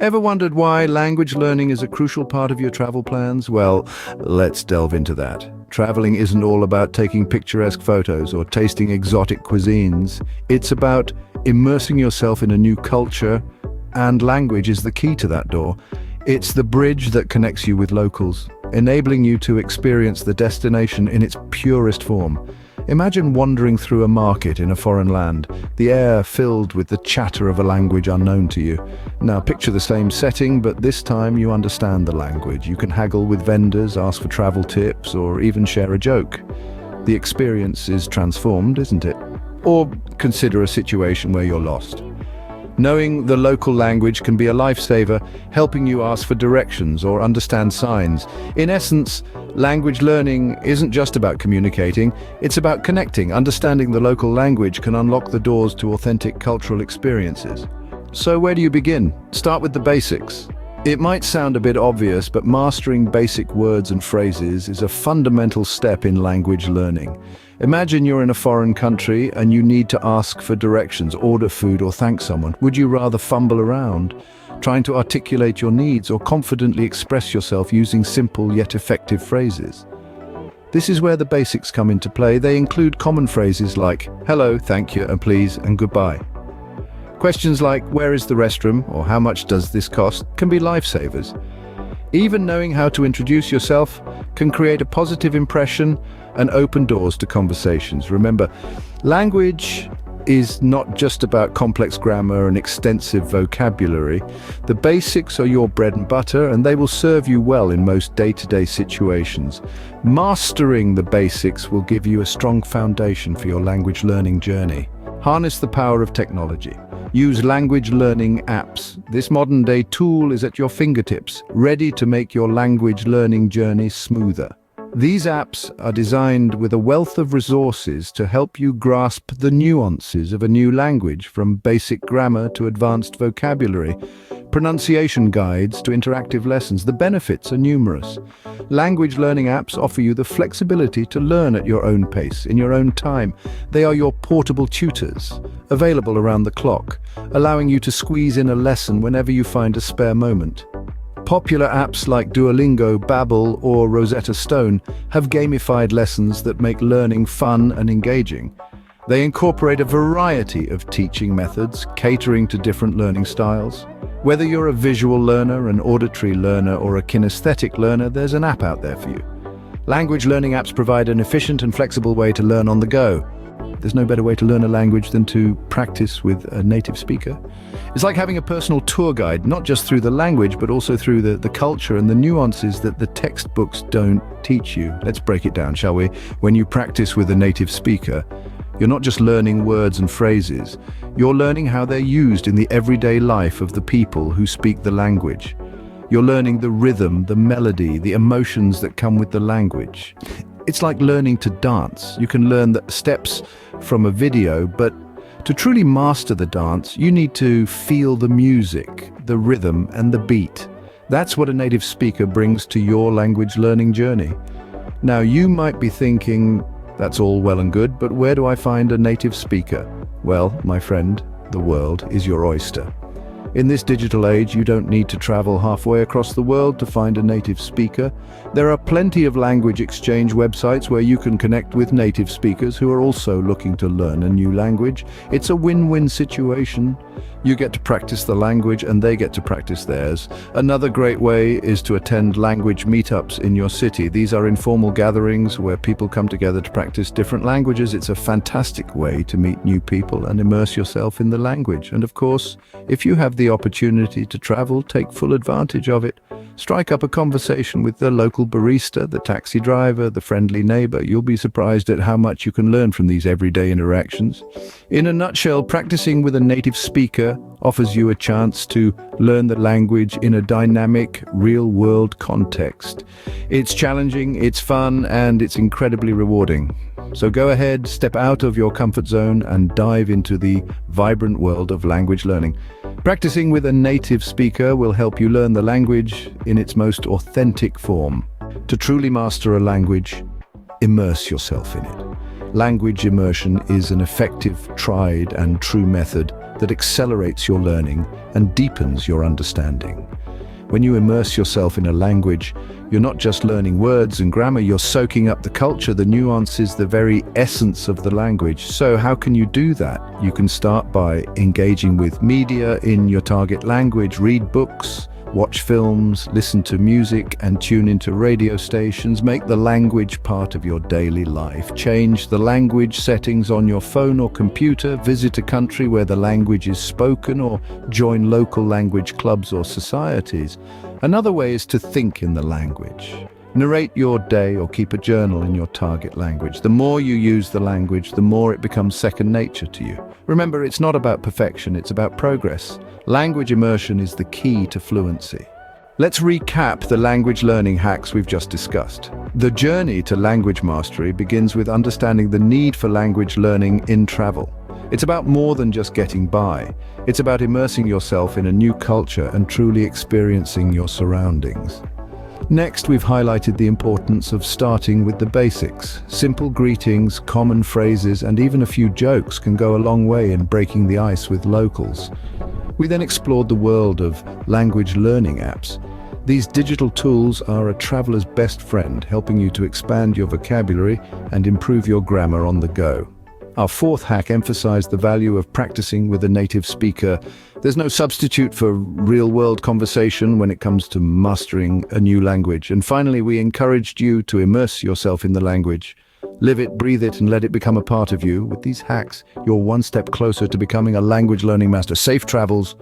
Ever wondered why language learning is a crucial part of your travel plans? Well, let's delve into that. Traveling isn't all about taking picturesque photos or tasting exotic cuisines. It's about immersing yourself in a new culture, and language is the key to that door. It's the bridge that connects you with locals, enabling you to experience the destination in its purest form. Imagine wandering through a market in a foreign land, the air filled with the chatter of a language unknown to you. Now picture the same setting, but this time you understand the language. You can haggle with vendors, ask for travel tips, or even share a joke. The experience is transformed, isn't it? Or consider a situation where you're lost. Knowing the local language can be a lifesaver, helping you ask for directions or understand signs. In essence, language learning isn't just about communicating, it's about connecting. Understanding the local language can unlock the doors to authentic cultural experiences. So where do you begin? Start with the basics. It might sound a bit obvious, but mastering basic words and phrases is a fundamental step in language learning. Imagine you're in a foreign country and you need to ask for directions, order food, or thank someone. Would you rather fumble around, trying to articulate your needs, or confidently express yourself using simple yet effective phrases? This is where the basics come into play. They include common phrases like hello, thank you, and please, and goodbye. Questions like where is the restroom or how much does this cost can be lifesavers. Even knowing how to introduce yourself can create a positive impression and open doors to conversations. Remember, language is not just about complex grammar and extensive vocabulary. The basics are your bread and butter, and they will serve you well in most day-to-day situations. Mastering the basics will give you a strong foundation for your language learning journey. Harness the power of technology. Use language learning apps. This modern-day tool is at your fingertips, ready to make your language learning journey smoother. These apps are designed with a wealth of resources to help you grasp the nuances of a new language, from basic grammar to advanced vocabulary, pronunciation guides to interactive lessons. The benefits are numerous. Language learning apps offer you the flexibility to learn at your own pace, in your own time. They are your portable tutors, available around the clock, allowing you to squeeze in a lesson whenever you find a spare moment. Popular apps like Duolingo, Babbel, or Rosetta Stone have gamified lessons that make learning fun and engaging. They incorporate a variety of teaching methods, catering to different learning styles. Whether you're a visual learner, an auditory learner, or a kinesthetic learner, there's an app out there for you. Language learning apps provide an efficient and flexible way to learn on the go. There's no better way to learn a language than to practice with a native speaker. It's like having a personal tour guide, not just through the language, but also through the culture and the nuances that the textbooks don't teach you. Let's break it down, shall we? When you practice with a native speaker, you're not just learning words and phrases, you're learning how they're used in the everyday life of the people who speak the language. You're learning the rhythm, the melody, the emotions that come with the language. It's like learning to dance. You can learn the steps from a video, but to truly master the dance, you need to feel the music, the rhythm, and the beat. That's what a native speaker brings to your language learning journey. Now, you might be thinking, that's all well and good, but where do I find a native speaker? Well, my friend, the world is your oyster. In this digital age, you don't need to travel halfway across the world to find a native speaker. There are plenty of language exchange websites where you can connect with native speakers who are also looking to learn a new language. It's a win-win situation. You get to practice the language and they get to practice theirs. Another great way is to attend language meetups in your city. These are informal gatherings where people come together to practice different languages. It's a fantastic way to meet new people and immerse yourself in the language. And of course, if you have the opportunity to travel, take full advantage of it. Strike up a conversation with the local barista, the taxi driver, the friendly neighbor. You'll be surprised at how much you can learn from these everyday interactions. In a nutshell, practicing with a native speaker offers you a chance to learn the language in a dynamic, real-world context. It's challenging, it's fun, and it's incredibly rewarding. So go ahead, step out of your comfort zone and dive into the vibrant world of language learning. Practicing with a native speaker will help you learn the language in its most authentic form. To truly master a language, immerse yourself in it. Language immersion is an effective, tried and true method that accelerates your learning and deepens your understanding. When you immerse yourself in a language, you're not just learning words and grammar, you're soaking up the culture, the nuances, the very essence of the language. So how can you do that? You can start by engaging with media in your target language, read books, watch films, listen to music, and tune into radio stations. Make the language part of your daily life. Change the language settings on your phone or computer, visit a country where the language is spoken, or join local language clubs or societies. Another way is to think in the language. Narrate your day or keep a journal in your target language. The more you use the language, the more it becomes second nature to you. Remember, it's not about perfection, it's about progress. Language immersion is the key to fluency. Let's recap the language learning hacks we've just discussed. The journey to language mastery begins with understanding the need for language learning in travel. It's about more than just getting by. It's about immersing yourself in a new culture and truly experiencing your surroundings. Next, we've highlighted the importance of starting with the basics. Simple greetings, common phrases, and even a few jokes can go a long way in breaking the ice with locals. We then explored the world of language learning apps. These digital tools are a traveler's best friend, helping you to expand your vocabulary and improve your grammar on the go. Our fourth hack emphasized the value of practicing with a native speaker. There's no substitute for real-world conversation when it comes to mastering a new language. And finally, we encouraged you to immerse yourself in the language. Live it, breathe it, and let it become a part of you. With these hacks, you're one step closer to becoming a language learning master. Safe travels.